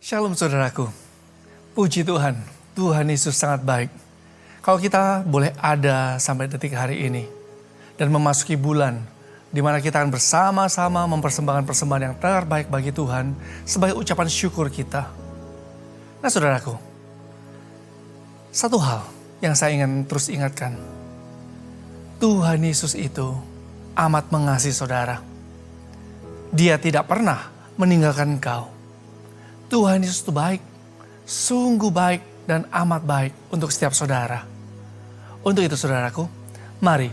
Shalom saudaraku, puji Tuhan, Tuhan Yesus sangat baik. Kalau kita boleh ada sampai detik hari ini dan memasuki bulan di mana kita akan bersama-sama mempersembahkan persembahan yang terbaik bagi Tuhan sebagai ucapan syukur kita. Nah saudaraku, satu hal yang saya ingin terus ingatkan, Tuhan Yesus itu amat mengasihi saudara. Dia tidak pernah meninggalkan engkau. Tuhan Yesus itu baik, sungguh baik dan amat baik untuk setiap saudara. Untuk itu saudaraku, mari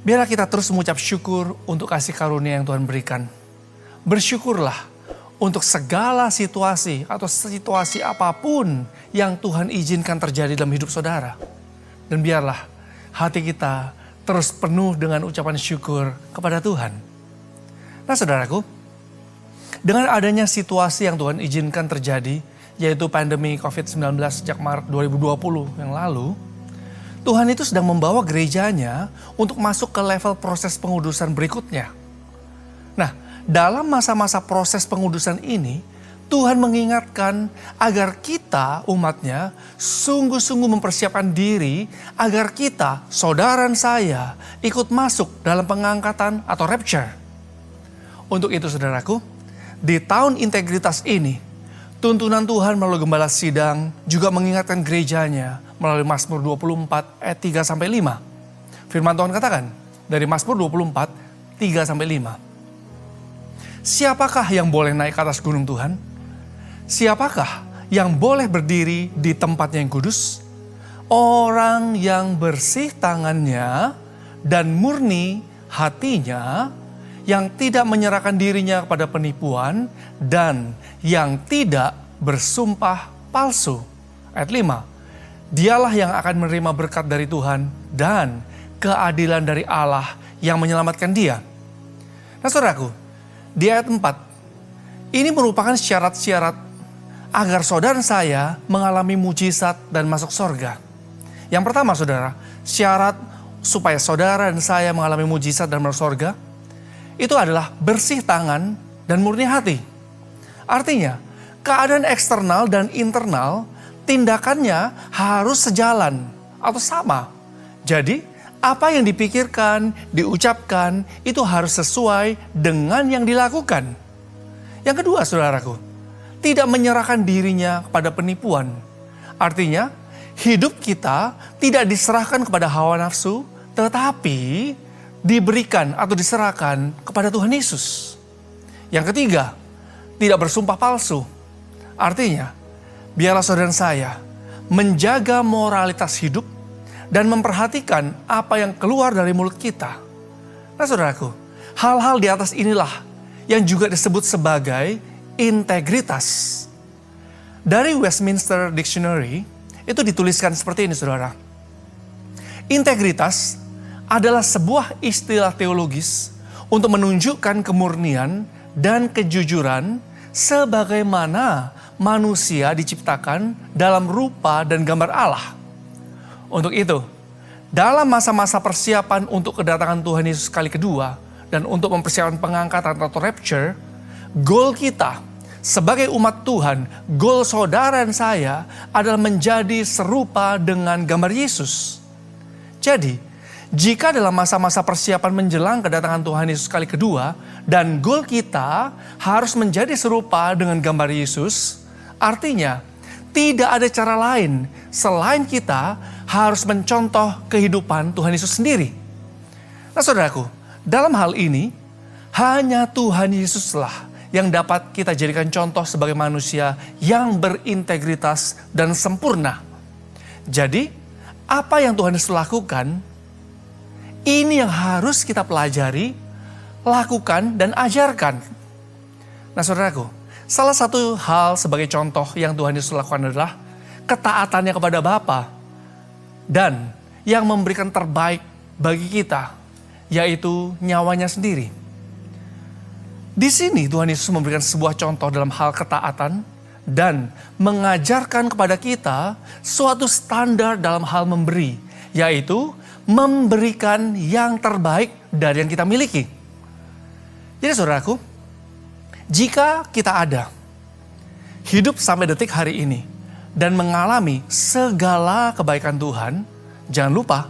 biarlah kita terus mengucap syukur untuk kasih karunia yang Tuhan berikan. Bersyukurlah untuk segala situasi atau situasi apapun yang Tuhan izinkan terjadi dalam hidup saudara. Dan biarlah hati kita terus penuh dengan ucapan syukur kepada Tuhan. Nah saudaraku, dengan adanya situasi yang Tuhan izinkan terjadi, yaitu pandemi COVID-19 sejak Maret 2020 yang lalu, Tuhan itu sedang membawa gerejanya untuk masuk ke level proses pengudusan berikutnya. Nah, dalam masa-masa proses pengudusan ini, Tuhan mengingatkan agar kita, umatnya, sungguh-sungguh mempersiapkan diri agar kita, saudara dan saya, ikut masuk dalam pengangkatan atau rapture. Untuk itu saudaraku, di tahun integritas ini, tuntunan Tuhan melalui Gembala Sidang juga mengingatkan gerejanya melalui Mazmur 24 ayat 3-5. Firman Tuhan katakan dari Mazmur 24, 3-5. Siapakah yang boleh naik ke atas gunung Tuhan? Siapakah yang boleh berdiri di tempatnya yang kudus? Orang yang bersih tangannya dan murni hatinya, yang tidak menyerahkan dirinya kepada penipuan, dan yang tidak bersumpah palsu. Ayat 5, dialah yang akan menerima berkat dari Tuhan dan keadilan dari Allah yang menyelamatkan dia. Nah saudaraku, di ayat 4, ini merupakan syarat-syarat agar saudara dan saya mengalami mujizat dan masuk sorga. Yang pertama saudara, syarat supaya saudara dan saya mengalami mujizat dan masuk sorga, itu adalah bersih tangan dan murni hati. Artinya, keadaan eksternal dan internal, tindakannya harus sejalan atau sama. Jadi, apa yang dipikirkan, diucapkan, itu harus sesuai dengan yang dilakukan. Yang kedua, saudaraku, tidak menyerahkan dirinya kepada penipuan. Artinya, hidup kita tidak diserahkan kepada hawa nafsu, tetapi diberikan atau diserahkan kepada Tuhan Yesus. Yang ketiga, tidak bersumpah palsu. Artinya, biarlah saudara dan saya menjaga moralitas hidup dan memperhatikan apa yang keluar dari mulut kita. Nah saudaraku, hal-hal di atas inilah yang juga disebut sebagai integritas. Dari Westminster Dictionary, itu dituliskan seperti ini saudara. Integritas adalah sebuah istilah teologis untuk menunjukkan kemurnian dan kejujuran sebagaimana manusia diciptakan dalam rupa dan gambar Allah. Untuk itu, dalam masa-masa persiapan untuk kedatangan Tuhan Yesus kali kedua dan untuk mempersiapkan pengangkatan atau rapture, goal kita sebagai umat Tuhan, goal saudara dan saya adalah menjadi serupa dengan gambar Yesus. Jadi, jika dalam masa-masa persiapan menjelang kedatangan Tuhan Yesus kali kedua dan goal kita harus menjadi serupa dengan gambar Yesus, artinya tidak ada cara lain selain kita harus mencontoh kehidupan Tuhan Yesus sendiri. Nah saudaraku, dalam hal ini hanya Tuhan Yesuslah yang dapat kita jadikan contoh sebagai manusia yang berintegritas dan sempurna. Jadi, apa yang Tuhan Yesus lakukan, ini yang harus kita pelajari, lakukan, dan ajarkan. Nah saudaraku, salah satu hal sebagai contoh yang Tuhan Yesus lakukan adalah ketaatannya kepada Bapa dan yang memberikan terbaik bagi kita, yaitu nyawanya sendiri. Di sini Tuhan Yesus memberikan sebuah contoh dalam hal ketaatan dan mengajarkan kepada kita suatu standar dalam hal memberi, yaitu memberikan yang terbaik dari yang kita miliki. Jadi saudaraku, jika kita ada hidup sampai detik hari ini dan mengalami segala kebaikan Tuhan, jangan lupa,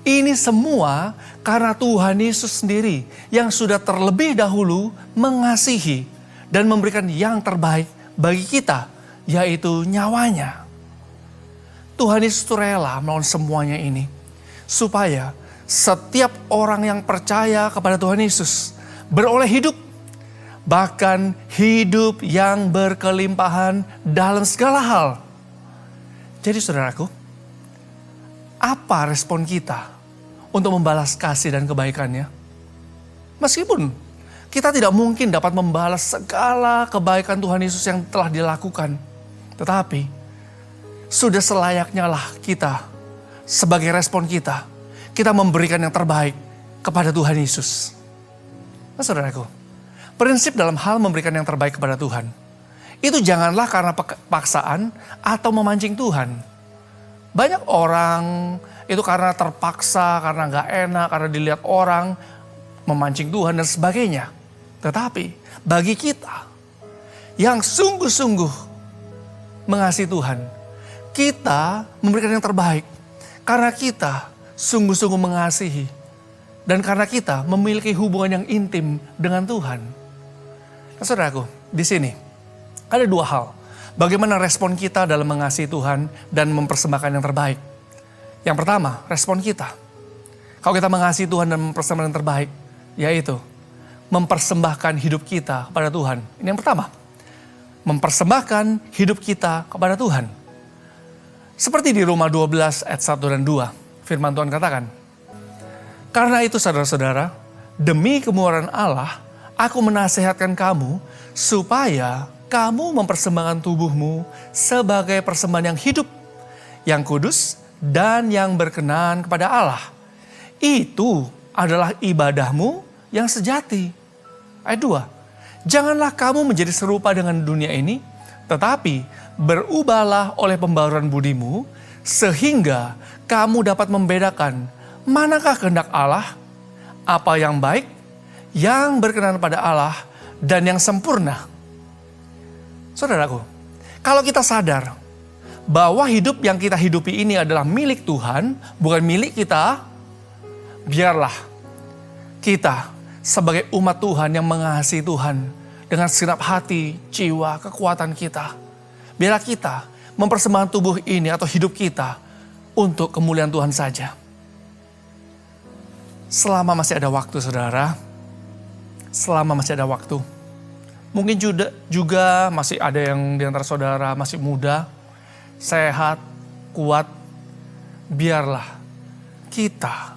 ini semua karena Tuhan Yesus sendiri yang sudah terlebih dahulu mengasihi dan memberikan yang terbaik bagi kita, yaitu nyawanya. Tuhan Yesus rela melawan semuanya ini, supaya setiap orang yang percaya kepada Tuhan Yesus beroleh hidup, bahkan hidup yang berkelimpahan dalam segala hal. Jadi saudaraku, apa respon kita untuk membalas kasih dan kebaikannya? Meskipun kita tidak mungkin dapat membalas segala kebaikan Tuhan Yesus yang telah dilakukan, tetapi sudah selayaknya lah kita, sebagai respon kita memberikan yang terbaik kepada Tuhan Yesus. Nah saudaraku, prinsip dalam hal memberikan yang terbaik kepada Tuhan, itu janganlah karena paksaan atau memancing Tuhan. Banyak orang itu karena terpaksa, karena gak enak, karena dilihat orang, memancing Tuhan dan sebagainya. Tetapi bagi kita yang sungguh-sungguh mengasihi Tuhan, kita memberikan yang terbaik karena kita sungguh-sungguh mengasihi dan karena kita memiliki hubungan yang intim dengan Tuhan. Nah, saudaraku, di sini ada dua hal. Bagaimana respon kita dalam mengasihi Tuhan dan mempersembahkan yang terbaik. Yang pertama, respon kita. Kalau kita mengasihi Tuhan dan mempersembahkan yang terbaik, yaitu mempersembahkan hidup kita kepada Tuhan. Ini yang pertama, mempersembahkan hidup kita kepada Tuhan. Seperti di Roma 12 ayat 1 dan 2, firman Tuhan katakan, "Karena itu saudara-saudara, demi kemurahan Allah, aku menasihatkan kamu supaya kamu mempersembahkan tubuhmu sebagai persembahan yang hidup, yang kudus, dan yang berkenan kepada Allah. Itu adalah ibadahmu yang sejati." Ayat 2, "Janganlah kamu menjadi serupa dengan dunia ini, tetapi berubahlah oleh pembaruan budimu, sehingga kamu dapat membedakan manakah kehendak Allah, apa yang baik, yang berkenan pada Allah, dan yang sempurna." Saudaraku, kalau kita sadar bahwa hidup yang kita hidupi ini adalah milik Tuhan, bukan milik kita, biarlah kita sebagai umat Tuhan yang mengasihi Tuhan dengan segenap hati, jiwa, kekuatan kita. Biarlah kita mempersembahkan tubuh ini atau hidup kita untuk kemuliaan Tuhan saja. Selama masih ada waktu, saudara, selama masih ada waktu, mungkin juga masih ada yang di antara saudara masih muda, sehat, kuat. Biarlah kita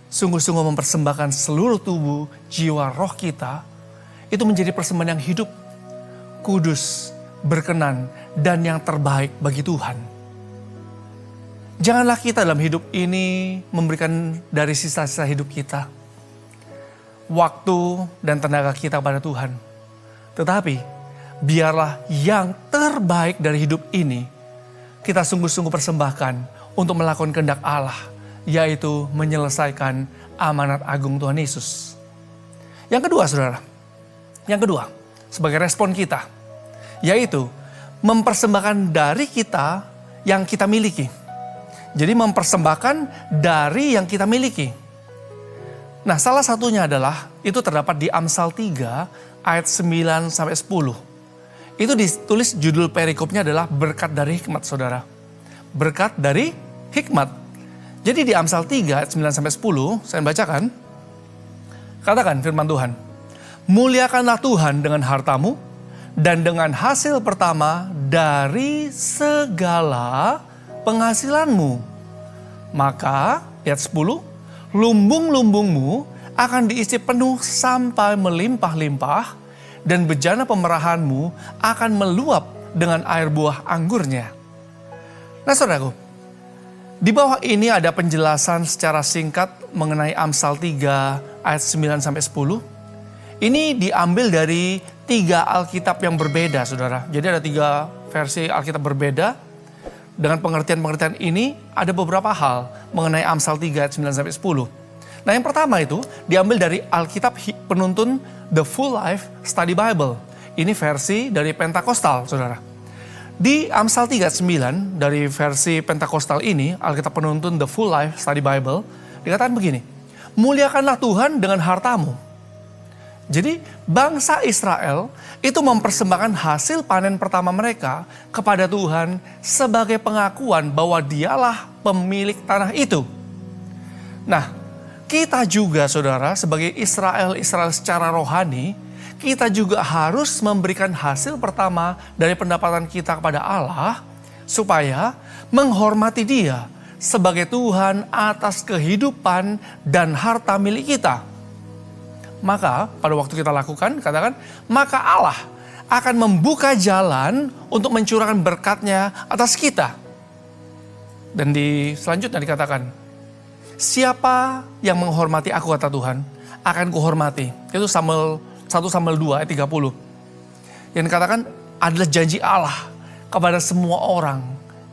sungguh-sungguh mempersembahkan seluruh tubuh, jiwa, roh kita, itu menjadi persembahan yang hidup, kudus, berkenan, dan yang terbaik bagi Tuhan. Janganlah kita dalam hidup ini memberikan dari sisa-sisa hidup kita, waktu dan tenaga kita pada Tuhan. Tetapi biarlah yang terbaik dari hidup ini kita sungguh-sungguh persembahkan untuk melakukan kehendak Allah, yaitu menyelesaikan amanat agung Tuhan Yesus. Yang kedua, saudara, sebagai respon kita, yaitu mempersembahkan dari kita yang kita miliki. Jadi mempersembahkan dari yang kita miliki. Nah, salah satunya adalah itu terdapat di Amsal 3 ayat 9-10. Itu ditulis judul perikopnya adalah berkat dari hikmat, saudara. Berkat dari hikmat. Jadi di Amsal 3 ayat 9-10 saya bacakan. Katakan firman Tuhan, "Muliakanlah Tuhan dengan hartamu dan dengan hasil pertama dari segala penghasilanmu. Maka," ayat 10, "lumbung-lumbungmu akan diisi penuh sampai melimpah-limpah, dan bejana pemerahanmu akan meluap dengan air buah anggurnya." Nah saudaraku, di bawah ini ada penjelasan secara singkat mengenai Amsal 3 ayat 9-10. Ini diambil dari 3 Alkitab yang berbeda, saudara. Jadi ada 3 versi Alkitab berbeda. Dengan pengertian-pengertian ini ada beberapa hal mengenai Amsal 3 ayat 9-10. Nah yang pertama itu diambil dari Alkitab Penuntun The Full Life Study Bible. Ini versi dari Pentakosta, saudara. Di Amsal 3:9 dari versi Pentakosta ini, Alkitab Penuntun The Full Life Study Bible, dikatakan begini, muliakanlah Tuhan dengan hartamu. Jadi bangsa Israel itu mempersembahkan hasil panen pertama mereka kepada Tuhan sebagai pengakuan bahwa dialah pemilik tanah itu. Nah, kita juga saudara sebagai Israel secara rohani, kita juga harus memberikan hasil pertama dari pendapatan kita kepada Allah supaya menghormati Dia sebagai Tuhan atas kehidupan dan harta milik kita. Maka pada waktu kita lakukan, katakan, maka Allah akan membuka jalan untuk mencurahkan berkat-Nya atas kita. Dan selanjutnya dikatakan, siapa yang menghormati aku kata Tuhan, akan kuhormati. Itu 1 Samuel 2 ayat 30. Yang dikatakan adalah janji Allah kepada semua orang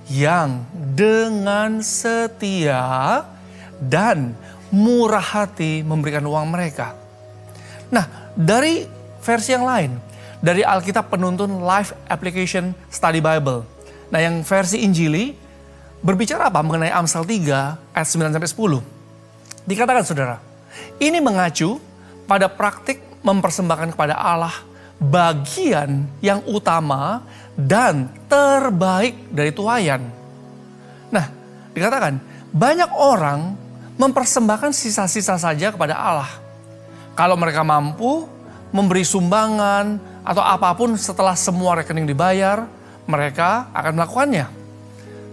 yang dengan setia dan murah hati memberikan uang mereka. Nah, dari versi yang lain, dari Alkitab Penuntun Life Application Study Bible. Nah, yang versi Injili berbicara apa mengenai Amsal 3 ayat 9-10. Dikatakan saudara, ini mengacu pada praktik mempersembahkan kepada Allah bagian yang utama dan terbaik dari tuayan. Nah, dikatakan banyak orang mempersembahkan sisa-sisa saja kepada Allah. Kalau mereka mampu memberi sumbangan atau apapun setelah semua rekening dibayar, mereka akan melakukannya.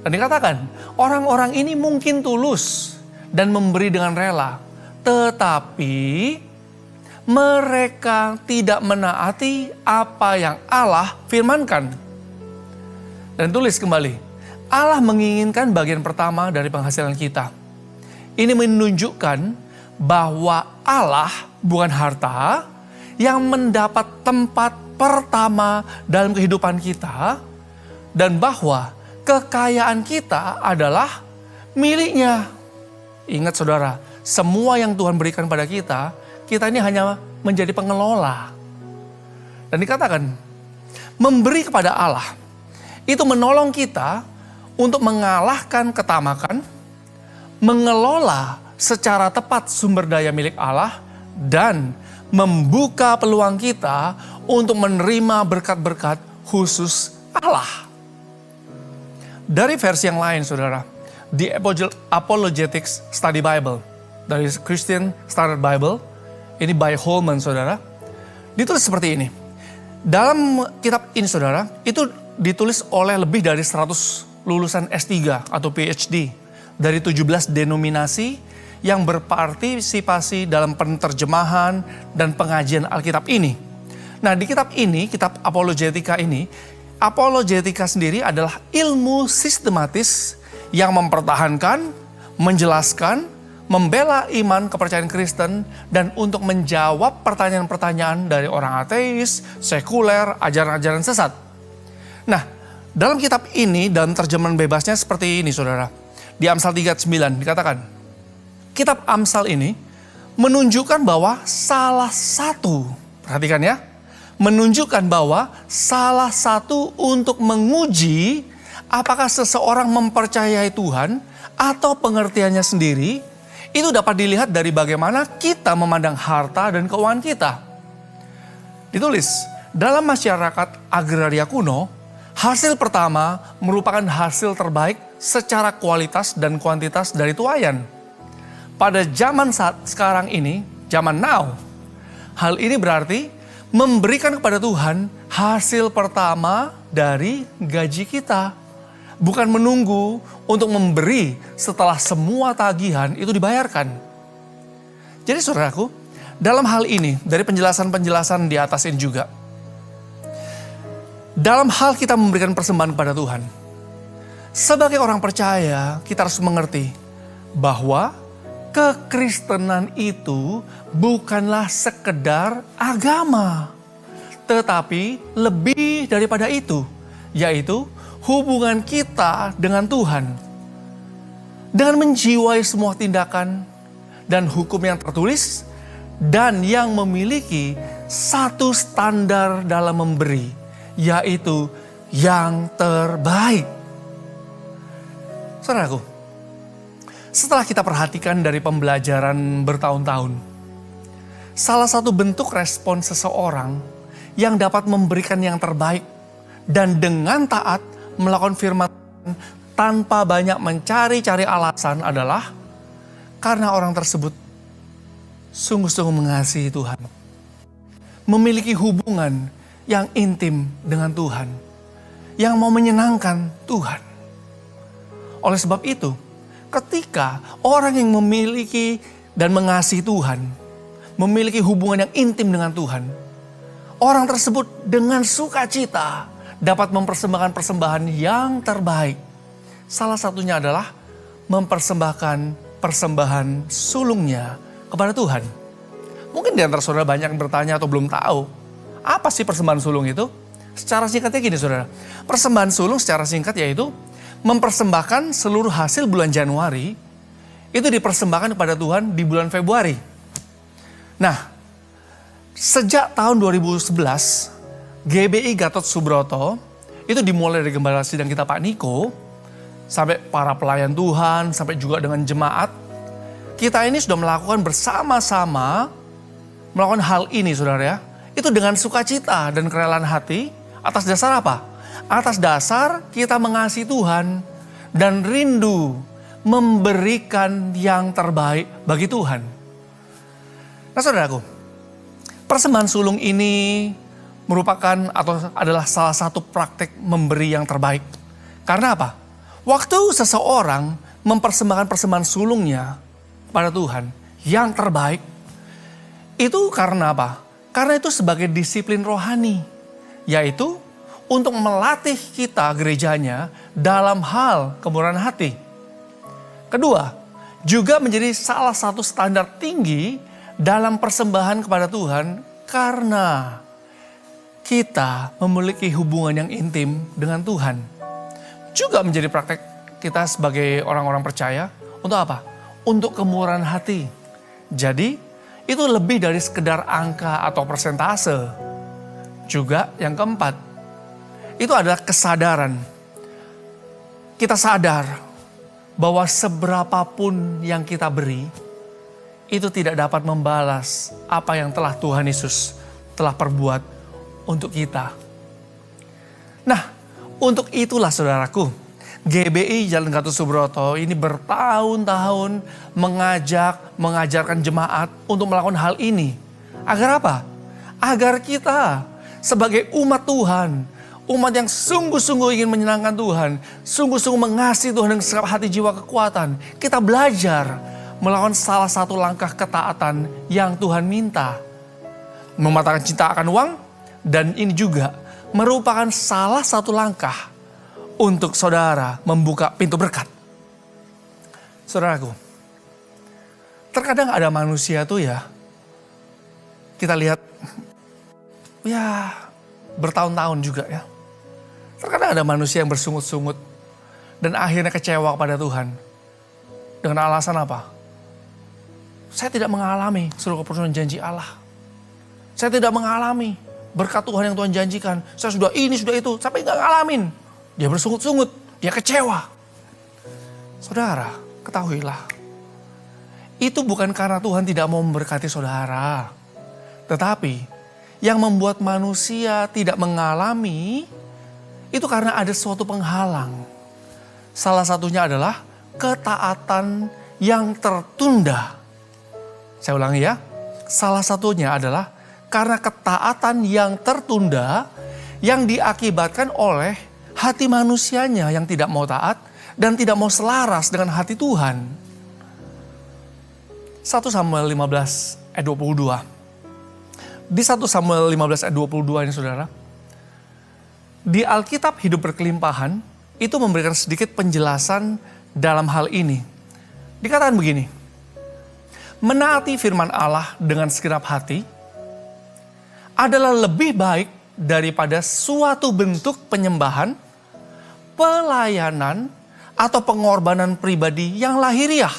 Dan dikatakan orang-orang ini mungkin tulus dan memberi dengan rela, tetapi mereka tidak menaati apa yang Allah firmankan. Dan tulis kembali, Allah menginginkan bagian pertama dari penghasilan kita. Ini menunjukkan bahwa Allah bukan harta yang mendapat tempat pertama dalam kehidupan kita, dan bahwa kekayaan kita adalah miliknya. Ingat saudara, semua yang Tuhan berikan pada kita ini hanya menjadi pengelola. Dan dikatakan, memberi kepada Allah itu menolong kita untuk mengalahkan ketamakan, mengelola secara tepat sumber daya milik Allah, dan membuka peluang kita untuk menerima berkat-berkat khusus Allah. Dari versi yang lain saudara, di Apologetics Study Bible, dari Christian Standard Bible, ini by Holman saudara, ditulis seperti ini. Dalam kitab ini saudara, itu ditulis oleh lebih dari 100 lulusan S3 atau PhD dari 17 denominasi yang berpartisipasi dalam penerjemahan dan pengajian Alkitab ini. Nah, di kitab ini, kitab Apologetika ini, apologetika sendiri adalah ilmu sistematis yang mempertahankan, menjelaskan, membela iman kepercayaan Kristen, dan untuk menjawab pertanyaan-pertanyaan dari orang ateis, sekuler, ajaran-ajaran sesat. Nah, dalam kitab ini, dalam terjemahan bebasnya seperti ini saudara. Di Amsal 3:9 dikatakan, kitab Amsal ini menunjukkan bahwa perhatikan ya, menunjukkan bahwa salah satu untuk menguji apakah seseorang mempercayai Tuhan atau pengertiannya sendiri, itu dapat dilihat dari bagaimana kita memandang harta dan keuangan kita. Ditulis, dalam masyarakat agraria kuno, hasil pertama merupakan hasil terbaik secara kualitas dan kuantitas dari tuayan. Pada zaman saat sekarang ini, zaman now, hal ini berarti memberikan kepada Tuhan hasil pertama dari gaji kita. Bukan menunggu untuk memberi setelah semua tagihan itu dibayarkan. Jadi saudaraku, dalam hal ini, dari penjelasan-penjelasan di atas ini juga, dalam hal kita memberikan persembahan kepada Tuhan, sebagai orang percaya kita harus mengerti bahwa kekristenan itu bukanlah sekedar agama, tetapi lebih daripada itu, yaitu hubungan kita dengan Tuhan. Dengan menjiwai semua tindakan dan hukum yang tertulis dan yang memiliki satu standar dalam memberi, yaitu yang terbaik. Saudaraku, setelah kita perhatikan dari pembelajaran bertahun-tahun, salah satu bentuk respon seseorang yang dapat memberikan yang terbaik dan dengan taat melakukan firman Tuhan tanpa banyak mencari-cari alasan adalah karena orang tersebut sungguh-sungguh mengasihi Tuhan, memiliki hubungan yang intim dengan Tuhan, yang mau menyenangkan Tuhan. Oleh sebab itu, ketika orang yang memiliki dan mengasihi Tuhan, memiliki hubungan yang intim dengan Tuhan, orang tersebut dengan sukacita dapat mempersembahkan persembahan yang terbaik. Salah satunya adalah mempersembahkan persembahan sulungnya kepada Tuhan. Mungkin di antara saudara banyak yang bertanya atau belum tahu, apa sih persembahan sulung itu? Secara singkatnya gini saudara, persembahan sulung secara singkat yaitu mempersembahkan seluruh hasil bulan Januari, itu dipersembahkan kepada Tuhan di bulan Februari. Nah, sejak tahun 2011, GBI Gatot Subroto, itu dimulai dari Gembala Sidang kita Pak Niko, sampai para pelayan Tuhan, sampai juga dengan jemaat, kita ini sudah melakukan bersama-sama, melakukan hal ini saudara ya, itu dengan sukacita dan kerelaan hati, atas dasar apa? Atas dasar kita mengasihi Tuhan dan rindu memberikan yang terbaik bagi Tuhan. Nah saudaraku, persembahan sulung ini merupakan atau adalah salah satu praktek memberi yang terbaik. Karena apa? Waktu seseorang mempersembahkan persembahan sulungnya pada Tuhan yang terbaik, itu karena apa? Karena itu sebagai disiplin rohani, yaitu untuk melatih kita gerejanya dalam hal kemurahan hati. Kedua, juga menjadi salah satu standar tinggi dalam persembahan kepada Tuhan karena kita memiliki hubungan yang intim dengan Tuhan. Juga menjadi praktek kita sebagai orang-orang percaya untuk apa? Untuk kemurahan hati. Jadi itu lebih dari sekedar angka atau persentase. Juga yang keempat, itu adalah kesadaran. Kita sadar bahwa seberapapun yang kita beri, itu tidak dapat membalas apa yang telah Tuhan Yesus telah perbuat untuk kita. Nah, untuk itulah saudaraku, GBI Jalan Gatot Subroto ini bertahun-tahun mengajarkan jemaat untuk melakukan hal ini. Agar apa? Agar kita sebagai umat Tuhan, umat yang sungguh-sungguh ingin menyenangkan Tuhan, sungguh-sungguh mengasihi Tuhan dengan segenap hati jiwa kekuatan, kita belajar melakukan salah satu langkah ketaatan yang Tuhan minta. Mematahkan cinta akan uang, dan ini juga merupakan salah satu langkah untuk saudara membuka pintu berkat. Saudaraku, terkadang ada manusia tuh ya, kita lihat ya bertahun-tahun juga ya. Terkadang ada manusia yang bersungut-sungut dan akhirnya kecewa kepada Tuhan. Dengan alasan apa? Saya tidak mengalami seluruh kepenuhan janji Allah. Saya tidak mengalami berkat Tuhan yang Tuhan janjikan. Saya sudah ini, sudah itu, sampai nggak ngalamin. Dia bersungut-sungut, dia kecewa. Saudara, ketahuilah. Itu bukan karena Tuhan tidak mau memberkati saudara. Tetapi yang membuat manusia tidak mengalami itu karena ada suatu penghalang. Salah satunya adalah ketaatan yang tertunda. Saya ulangi ya. Salah satunya adalah karena ketaatan yang tertunda yang diakibatkan oleh hati manusianya yang tidak mau taat dan tidak mau selaras dengan hati Tuhan. 1 Samuel 15 ayat 22. Di 1 Samuel 15 ayat 22 ini saudara, di Alkitab Hidup Berkelimpahan itu memberikan sedikit penjelasan dalam hal ini. Dikatakan begini, menaati firman Allah dengan segenap hati adalah lebih baik daripada suatu bentuk penyembahan, pelayanan, atau pengorbanan pribadi yang lahiriah.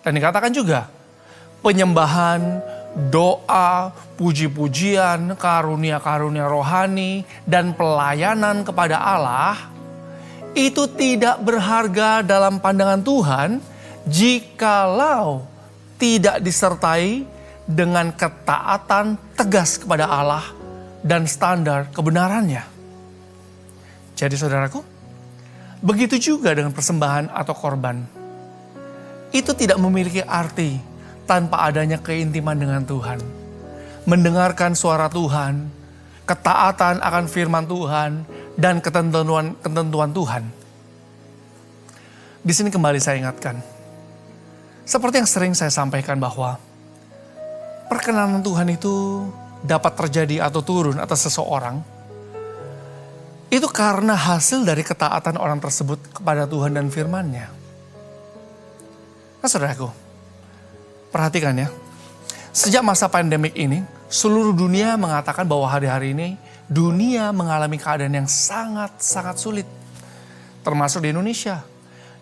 Dan dikatakan juga, penyembahan, doa, puji-pujian, karunia-karunia rohani, dan pelayanan kepada Allah itu tidak berharga dalam pandangan Tuhan jikalau tidak disertai dengan ketaatan tegas kepada Allah dan standar kebenarannya. Jadi saudaraku, begitu juga dengan persembahan atau korban. Itu tidak memiliki arti tanpa adanya keintiman dengan Tuhan. Mendengarkan suara Tuhan, ketaatan akan firman Tuhan, dan ketentuan Tuhan. Di sini kembali saya ingatkan, seperti yang sering saya sampaikan bahwa perkenanan Tuhan itu dapat terjadi atau turun atas seseorang, itu karena hasil dari ketaatan orang tersebut kepada Tuhan dan firman-Nya. Nah saudaraku, perhatikan ya, sejak masa pandemik ini, seluruh dunia mengatakan bahwa hari-hari ini dunia mengalami keadaan yang sangat-sangat sulit. Termasuk di Indonesia.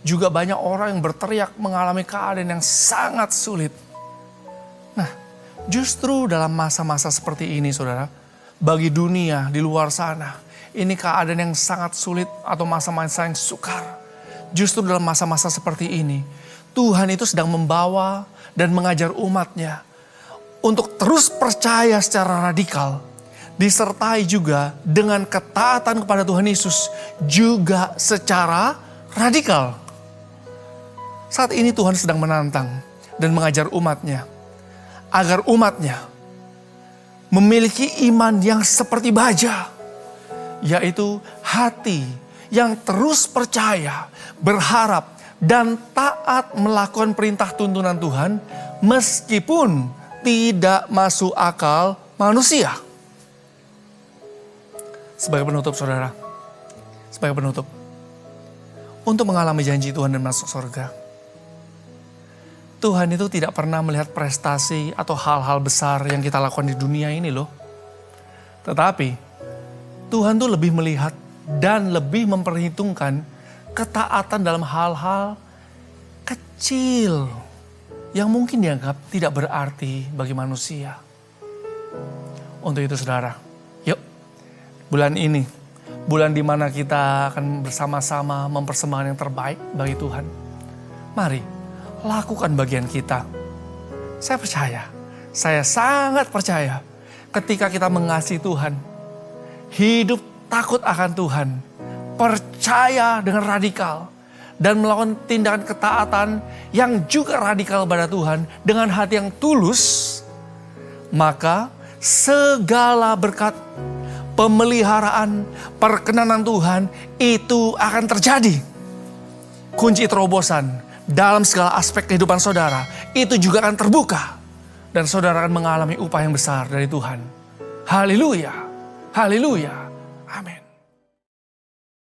Juga banyak orang yang berteriak mengalami keadaan yang sangat sulit. Nah, justru dalam masa-masa seperti ini saudara, bagi dunia di luar sana, ini keadaan yang sangat sulit atau masa-masa yang sukar. Justru dalam masa-masa seperti ini, Tuhan itu sedang membawa dan mengajar umatnya untuk terus percaya secara radikal, disertai juga dengan ketaatan kepada Tuhan Yesus juga secara radikal. Saat ini Tuhan sedang menantang dan mengajar umatnya agar umatnya memiliki iman yang seperti baja, yaitu hati yang terus percaya, berharap, dan taat melakukan perintah tuntunan Tuhan meskipun tidak masuk akal manusia. Sebagai penutup saudara, sebagai penutup, untuk mengalami janji Tuhan dan masuk surga, Tuhan itu tidak pernah melihat prestasi atau hal-hal besar yang kita lakukan di dunia ini loh. Tetapi Tuhan tuh lebih melihat dan lebih memperhitungkan ketaatan dalam hal-hal kecil yang mungkin dianggap tidak berarti bagi manusia. Untuk itu saudara, yuk bulan ini, bulan di mana kita akan bersama-sama mempersembahkan yang terbaik bagi Tuhan. Mari lakukan bagian kita. Saya percaya, saya sangat percaya ketika kita mengasihi Tuhan, hidup takut akan Tuhan, percaya dengan radikal, dan melakukan tindakan ketaatan yang juga radikal pada Tuhan dengan hati yang tulus, maka segala berkat, pemeliharaan, perkenanan Tuhan itu akan terjadi. Kunci terobosan dalam segala aspek kehidupan saudara itu juga akan terbuka. Dan saudara akan mengalami upah yang besar dari Tuhan. Haleluya, haleluya, amin.